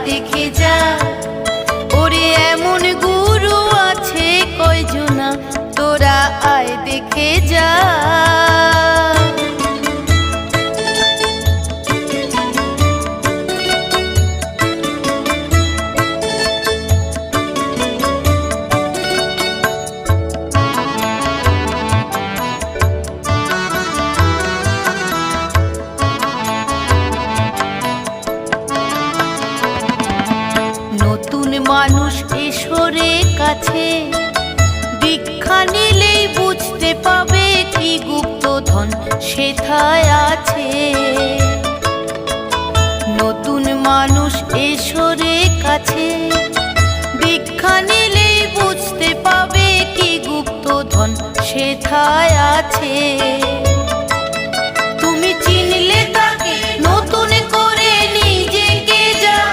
দেখে যা। ওরে এমন গুরু আছে কয়জনা, তোরা আয় দেখে যা। নতুন মানুষ ঈশ্বরে কাছে দীক্ষা নিলেই বুঝতে পাবে কি গুপ্তধন সেথায় আছে। নতুন মানুষ ঈশ্বরে কাছে দীক্ষা নিলেই বুঝতে পাবে কি গুপ্তধন সেথায় আছে।